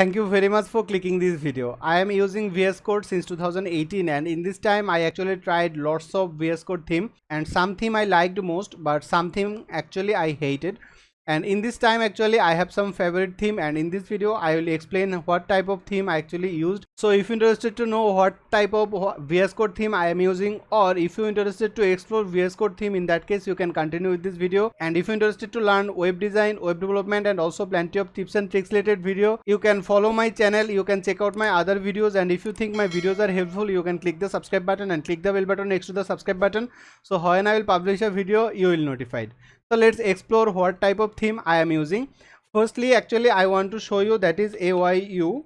Thank you very much for clicking this video. I am using VS Code since 2018 and in this time I actually tried lots of VS Code theme and some theme I liked most but some theme actually I hated. And in this time actually I have some favorite theme, and in this video I will explain what type of theme I actually used. So if you're interested to know what type of VS Code theme I am using, or if you're interested to explore VS Code theme, in that case you can continue with this video. And if you're interested to learn web design, web development and also plenty of tips and tricks related video, you can follow my channel, you can check out my other videos, and if you think my videos are helpful you can click the subscribe button and click the bell button next to the subscribe button, so when I will publish a video you will notified. So let's explore what type of theme I am using. Firstly actually I want to show you that is AYU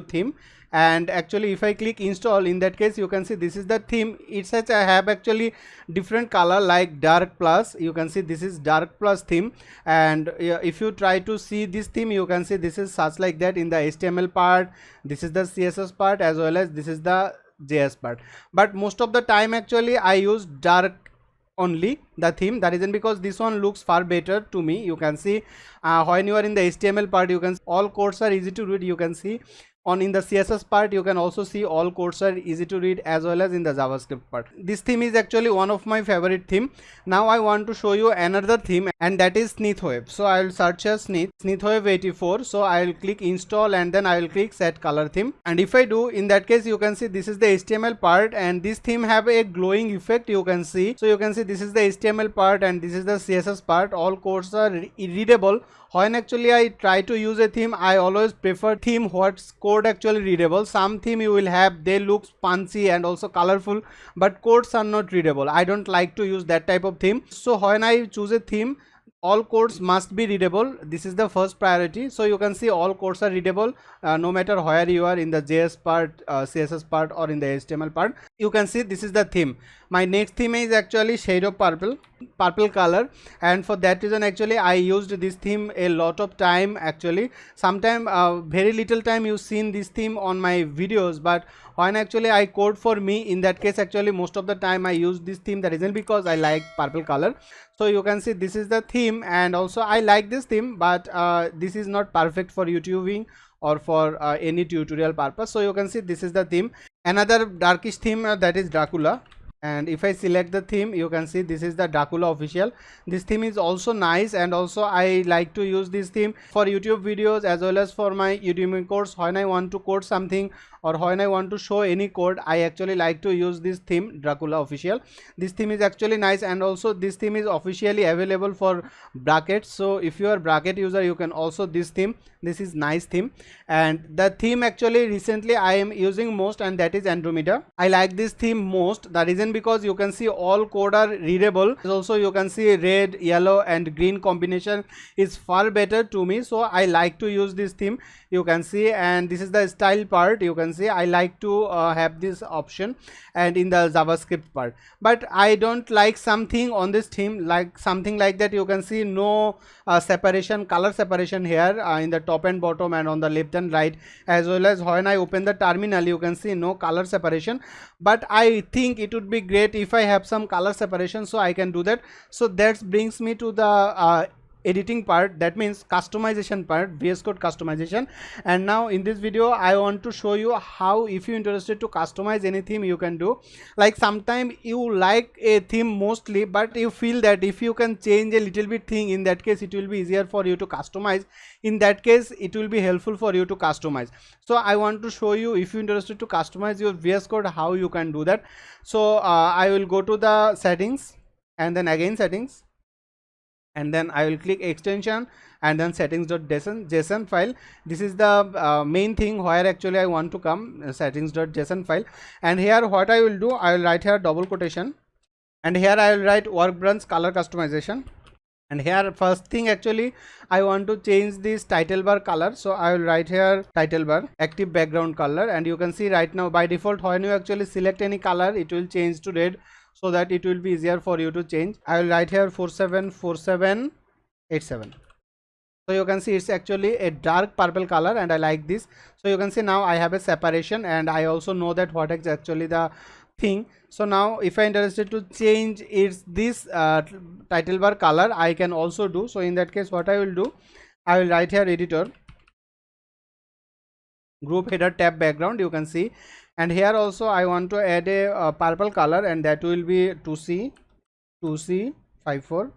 theme, and actually if I click install, in that case you can see this is the theme. It says I have actually different color like dark plus, you can see this is dark plus theme, and if you try to see this theme you can see this is such like that in the HTML part, this is the CSS part, as well as this is the JS part. But most of the time actually I use dark only the theme. The reason because this one looks far better to me. You can see when you are in the HTML part you can see all codes are easy to read. You can see in the CSS part you can also see all codes are easy to read, as well as in the JavaScript part. This theme is actually one of my favorite theme. Now I want to show you another theme, and that is Snithwave. So I will search as Snithwave 84. So I will click install and then I will click set color theme, and if I do, in that case you can see this is the HTML part, and this theme have a glowing effect you can see. So you can see this is the HTML part and this is the CSS part. All codes are readable. When actually I try to use a theme, I always prefer theme what's code actually readable. Some theme you will have they look punchy and also colorful, but codes are not readable. I don't like to use that type of theme. So when I choose a theme, all codes must be readable. This is the first priority. So you can see all codes are readable no matter where you are in the JS part, CSS part or in the HTML part. You can see this is the theme. My next theme is actually shade of purple color, and for that reason actually I used this theme a lot of time. Actually sometime very little time you've seen this theme on my videos, but when actually I code for me, in that case actually most of the time I use this theme. The reason because I like purple color. So you can see this is the theme, and also I like this theme, but this is not perfect for YouTubing or for any tutorial purpose. So you can see this is the theme. Another darkish theme that is Dracula, and if I select the theme you can see this is the Dracula official. This theme is also nice, and also I like to use this theme for YouTube videos as well as for my Udemy course. When I want to code something or when I want to show any code, I actually like to use this theme, Dracula official. This theme is actually nice, and also this theme is officially available for brackets. So if you are bracket user you can also this theme. This is nice theme, and the theme actually recently I am using most, and that is Andromeda. I like this theme most. The reason because you can see all code are readable. Also you can see red, yellow and green combination is far better to me, so I like to use this theme. You can see, and this is the style part. You can see I like to have this option, and in the JavaScript part, but I don't like something on this theme, like something like that. You can see no separation, color separation here in the top and bottom and on the left and right, as well as when I open the terminal you can see no color separation. But I think it would be great if I have some color separation, so I can do that. So that brings me to the editing part, that means customization part, VS Code customization. And now in this video I want to show you how, if you're interested to customize any theme, you can do. Like sometime you like a theme mostly, but you feel that if you can change a little bit thing, in that case it will be easier for you to customize. In that case it will be helpful for you to customize. So I want to show you, if you're interested to customize your VS Code, how you can do that. So I will go to the settings and then again settings, and then I will click extension and then settings.json file. This is the main thing where actually I want to come, settings.json file. And here what I will do, I will write here double quotation, and here I will write work branch color customization. And here first thing actually I want to change this title bar color. So I will write here title bar active background color, and you can see right now by default when you actually select any color it will change to red, so that it will be easier for you to change. I will write here 474787. So you can see it's actually a dark purple color, and I like this. So you can see now I have a separation, and I also know that what is actually the thing. So now if I interested to change it's this title bar color, I can also do. So in that case what I will do, I will write here editor group header tab background, you can see. And here also I want to add a purple color, and that will be 2C54.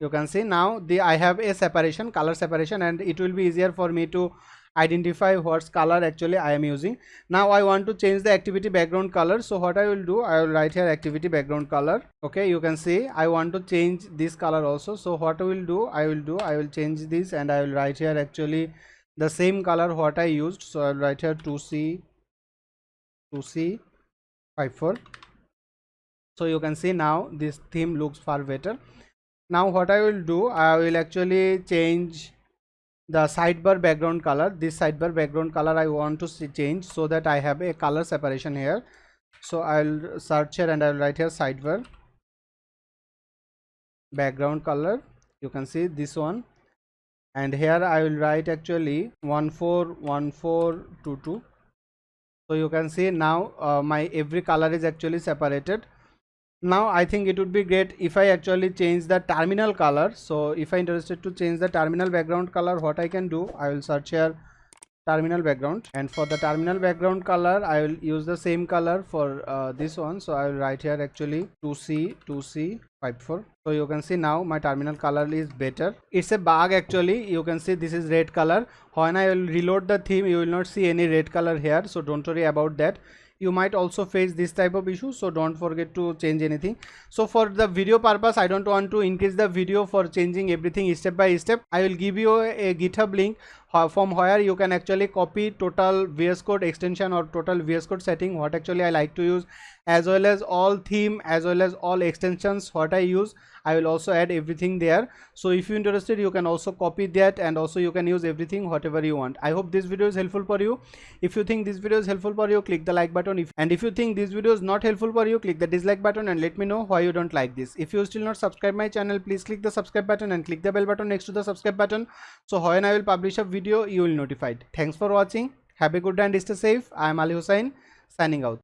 You can see now I have a separation, color separation, and it will be easier for me to identify what's color actually I am using. Now I want to change the activity background color. So what I will do, I will write here activity background color. Okay, you can see I want to change this color also. So what I will do, I will change this, and I will write here actually the same color what I used. So I will write here 2C54. So you can see now this theme looks far better. Now what I will do, I will actually change the sidebar background color. This sidebar background color I want to change so that I have a color separation here. So I'll search here and I will write here sidebar background color. You can see this one, and here I will write actually 141422. So you can see now my every color is actually separated. Now I think it would be great if I actually change the terminal color. So if I interested to change the terminal background color, what I can do, I will search here terminal background, and for the terminal background color I will use the same color for this one. So I will write here actually 2C54. So you can see now my terminal color is better. It's a bug actually. You can see this is red color. When I will reload the theme, you will not see any red color here, so don't worry about that. You might also face this type of issue, so don't forget to change anything. So for the video purpose, I don't want to increase the video for changing everything step by step. I will give you a GitHub link from where you can actually copy total VS Code extension or total VS Code setting what actually I like to use, as well as all theme, as well as all extensions what I use. I will also add everything there. So if you're interested, you can also copy that, and also you can use everything whatever you want. I hope this video is helpful for you. If you think this video is helpful for you, click the like button. If you think this video is not helpful for you, click the dislike button and let me know why you don't like this. If you still not subscribe my channel, please click the subscribe button and click the bell button next to the subscribe button, so when I will publish a video you will notified. Thanks for watching. Have a good day and stay safe. I am Ali Hussain signing out.